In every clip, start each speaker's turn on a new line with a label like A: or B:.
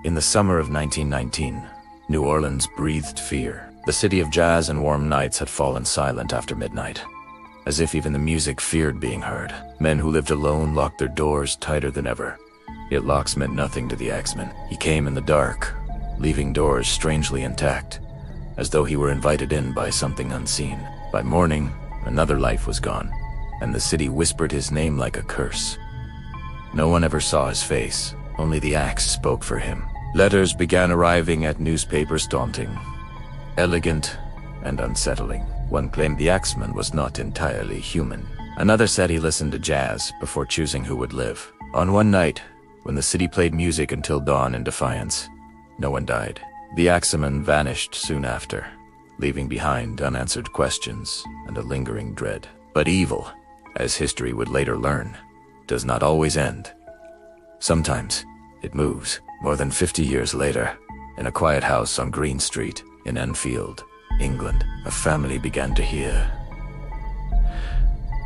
A: In the summer of 1919, New Orleans breathed fear. The city of jazz and warm nights had fallen silent after midnight, as if even the music feared being heard. Men who lived alone locked their doors tighter than ever. Yet locks meant nothing to the Axeman. He came in the dark, leaving doors strangely intact, as though he were invited in by something unseen. By morning, another life was gone, and the city whispered his name like a curse. No one ever saw his face, only the axe spoke for him. Letters began arriving at newspapers, daunting, elegant, and unsettling. One claimed the Axeman was not entirely human. Another said he listened to jazz before choosing who would live. On one night, when the city played music until dawn in defiance, no one died. The Axeman vanished soon after, leaving behind unanswered questions and a lingering dread. But evil, as history would later learn, does not always end. Sometimes it moves. More than 50 years later, in a quiet house on Green Street in Enfield, England, a family began to hear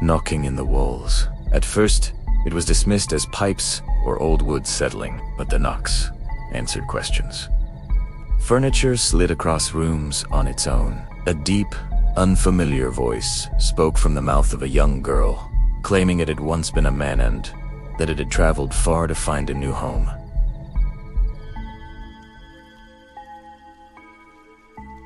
A: knocking in the walls. At first, it was dismissed as pipes or old wood settling, but the knocks answered questions. Furniture slid across rooms on its own. A deep, unfamiliar voice spoke from the mouth of a young girl, claiming it had once been a man and that it had traveled far to find a new home.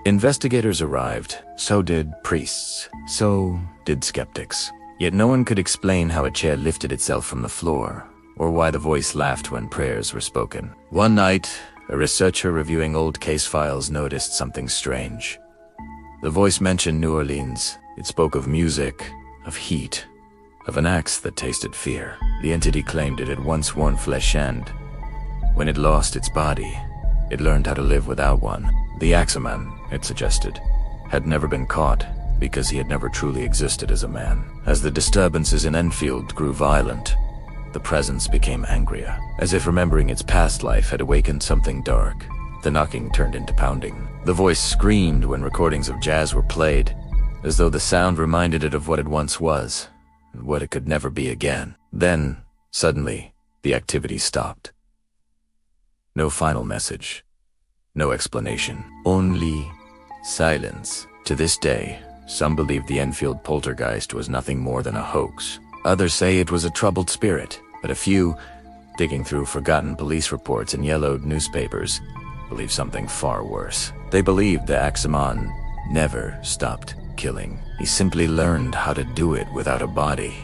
A: Investigators arrived, so did priests, so did skeptics. Yet no one could explain how a chair lifted itself from the floor, or why the voice laughed when prayers were spoken. One night, a researcher reviewing old case files noticed something strange. The voice mentioned New Orleans. It spoke of music, of heat, of an axe that tasted fear. The entity claimed it had once worn flesh and, when it lost its body, it learned how to live without one. The Axeman, it suggested, had never been caught because he had never truly existed as a man. As the disturbances in Enfield grew violent, the presence became angrier, as if remembering its past life had awakened something dark. The knocking turned into pounding. The voice screamed when recordings of jazz were played, as though the sound reminded it of what it once was, and what it could never be again. Then, suddenly, the activity stopped. No final message. No explanation. Only silence. To this day, some believe the Enfield poltergeist was nothing more than a hoax. Others say it was a troubled spirit, but a few, digging through forgotten police reports and yellowed newspapers, believe something far worse. They believe the Axeman never stopped killing. He simply learned how to do it without a body.